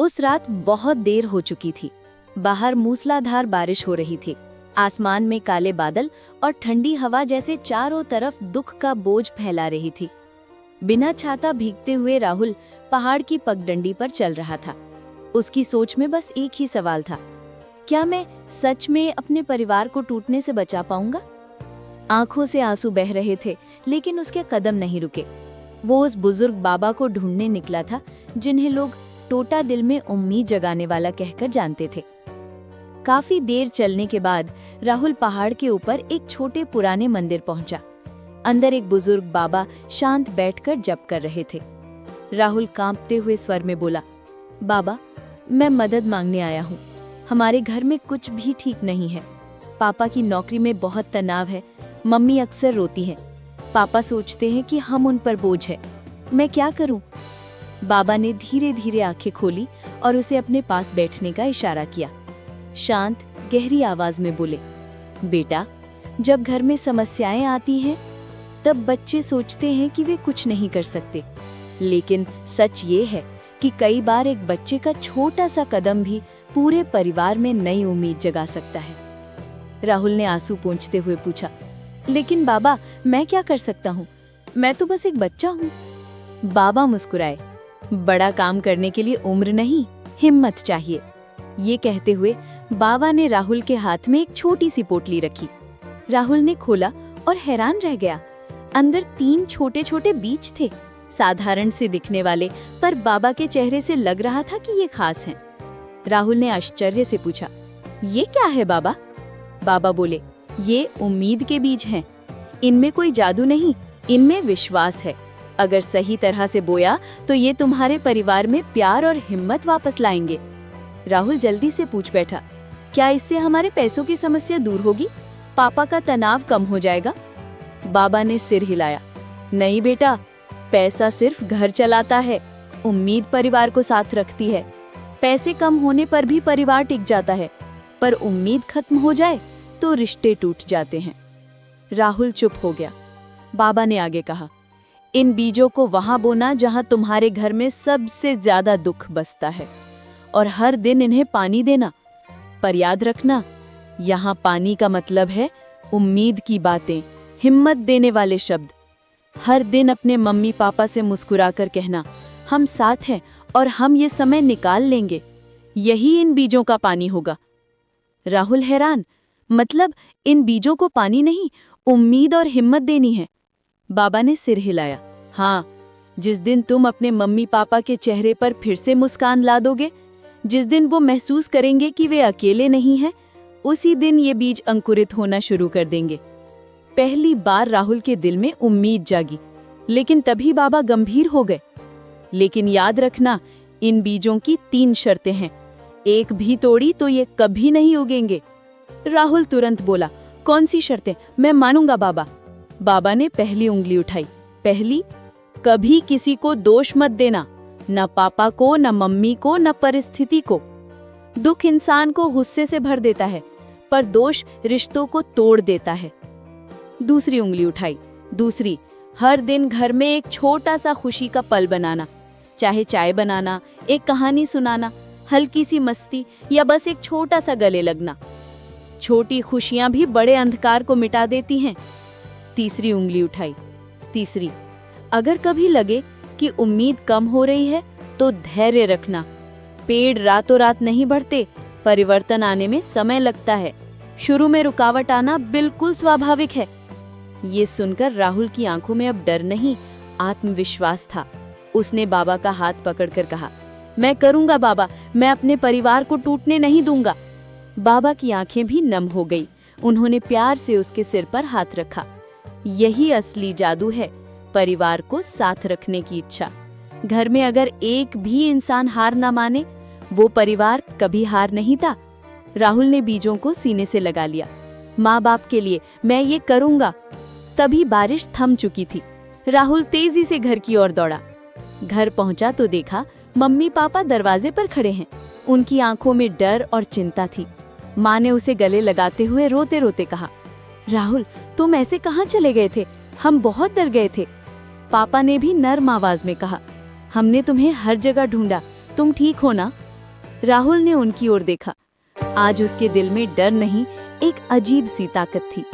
उस रात बहुत देर हो चुकी थी। बाहर मूसलाधार बारिश हो रही थी। आसमान में काले बादल और ठंडी हवा जैसे चारों तरफ दुख का बोझ फैला रही थी। बिना छाता भीगते हुए राहुल पहाड़ की पगडंडी पर चल रहा था। उसकी सोच में बस एक ही सवाल था, क्या मैं सच में अपने परिवार को टूटने से बचा पाऊंगा? आंखों से आंसू बह रहे थे, लेकिन उसके कदम नहीं रुके। वो उस बुजुर्ग बाबा को ढूंढने निकला था, जिन्हें लोग टोटा दिल में उम्मीद जगाने वाला कहकर जानते थे। काफी देर चलने के बाद राहुल पहाड़ के ऊपर एक छोटे पुराने मंदिर पहुंचा। अंदर एक बुजुर्ग बाबा शांत बैठकर जप कर रहे थे। राहुल कांपते हुए स्वर में बोला, बाबा, मैं मदद मांगने आया हूँ। हमारे घर में कुछ भी ठीक नहीं है। पापा की नौकरी में बहुत तनाव है। मम्मी अक्सर रोती हैं। पापा सोचते हैं कि हम उन पर बोझ है। मैं क्या करूं? बाबा ने धीरे धीरे आंखें खोली और उसे अपने पास बैठने का इशारा किया। शांत गहरी आवाज में बोले, बेटा, जब घर में समस्याएं आती हैं तब बच्चे सोचते हैं कि वे कुछ नहीं कर सकते, लेकिन सच ये है कि कई बार एक बच्चे का छोटा सा कदम भी पूरे परिवार में नई उम्मीद जगा सकता है। राहुल ने आंसू पोंछते हुए पूछा, लेकिन बाबा, मैं क्या कर सकता हूँ? मैं तो बस एक बच्चा हूँ। बाबा मुस्कुराए, बड़ा काम करने के लिए उम्र नहीं, हिम्मत चाहिए। ये कहते हुए बाबा ने राहुल के हाथ में एक छोटी सी पोटली रखी। राहुल ने खोला और हैरान रह गया। अंदर 3 छोटे छोटे बीज थे, साधारण से दिखने वाले, पर बाबा के चेहरे से लग रहा था कि ये खास हैं। राहुल ने आश्चर्य से पूछा, ये क्या है बाबा? बाबा बोले, ये उम्मीद के बीज हैं। इनमें कोई जादू नहीं, इनमें विश्वास है। अगर सही तरह से बोया तो ये तुम्हारे परिवार में प्यार और हिम्मत वापस लाएंगे। राहुल जल्दी से पूछ बैठा, क्या इससे हमारे पैसों की समस्या दूर होगी? पापा का तनाव कम हो जाएगा? बाबा ने सिर हिलाया, नहीं बेटा, पैसा सिर्फ घर चलाता है, उम्मीद परिवार को साथ रखती है। पैसे कम होने पर भी परिवार टिक जाता है, पर उम्मीद खत्म हो जाए तो रिश्ते टूट जाते हैं। राहुल चुप हो गया। बाबा ने आगे कहा, इन बीजों को वहां बोना जहां तुम्हारे घर में सबसे ज्यादा दुख बसता है, और हर दिन इन्हें पानी देना। पर याद रखना, यहाँ पानी का मतलब है उम्मीद की बातें, हिम्मत देने वाले शब्द। हर दिन अपने मम्मी पापा से मुस्कुराकर कहना, हम साथ हैं और हम ये समय निकाल लेंगे। यही इन बीजों का पानी होगा। राहुल हैरान, मतलब इन बीजों को पानी नहीं, उम्मीद और हिम्मत देनी है? बाबा ने सिर हिलाया, हाँ, जिस दिन तुम अपने मम्मी पापा के चेहरे पर फिर से मुस्कान ला दोगे, जिस दिन वो महसूस करेंगे कि वे अकेले नहीं हैं, उसी दिन ये बीज अंकुरित होना शुरू कर देंगे। पहली बार राहुल के दिल में उम्मीद जागी, लेकिन तभी बाबा गंभीर हो गए। लेकिन याद रखना, इन बीजों की 3 शर्तें हैं। एक भी तोड़ी तो ये कभी नहीं उगेंगे। राहुल तुरंत बोला, कौन सी शर्तें? मैं मानूंगा बाबा। बाबा ने पहली उंगली उठाई। पहली, कभी किसी को दोष मत देना, न पापा को, न मम्मी को, न परिस्थिति को। दुख इंसान को गुस्से से भर देता है, पर दोष रिश्तों को तोड़ देता है। दूसरी उंगली उठाई। दूसरी, हर दिन घर में एक छोटा सा खुशी का पल बनाना, चाहे चाय बनाना, एक कहानी सुनाना, हल्की सी मस्ती, या बस एक छोटा सा गले लगना। छोटी खुशियां भी बड़े अंधकार को मिटा देती हैं। तीसरी उंगली उठाई। तीसरी, अगर कभी लगे कि उम्मीद कम हो रही है तो धैर्य रखना। पेड़ रातों रात नहीं बढ़ते, परिवर्तन आने में समय लगता है। शुरू में रुकावट आना बिल्कुल स्वाभाविक है। ये सुनकर राहुल की आंखों में अब डर नहीं, आत्मविश्वास था। उसने बाबा का हाथ पकड़कर कहा, मैं करूंगा बाबा, मैं अपने परिवार को टूटने नहीं दूंगा। बाबा की आंखें भी नम हो गई। उन्होंने प्यार से उसके सिर पर हाथ रखा। यही असली जादू है, परिवार को साथ रखने की इच्छा। घर में अगर एक भी इंसान हार ना माने, वो परिवार कभी हार नहीं था। राहुल ने बीजों को सीने से लगा लिया। माँ बाप के लिए मैं ये करूंगा। तभी बारिश थम चुकी थी। राहुल तेजी से घर की ओर दौड़ा। घर पहुंचा तो देखा मम्मी पापा दरवाजे पर खड़े हैं। उनकी आंखों में डर और चिंता थी। माँ ने उसे गले लगाते हुए रोते रोते कहा, राहुल, तुम ऐसे कहाँ चले गए थे? हम बहुत डर गए थे। पापा ने भी नर्म आवाज में कहा, हमने तुम्हें हर जगह ढूंढा, तुम ठीक हो ना? राहुल ने उनकी ओर देखा। आज उसके दिल में डर नहीं, एक अजीब सी ताकत थी।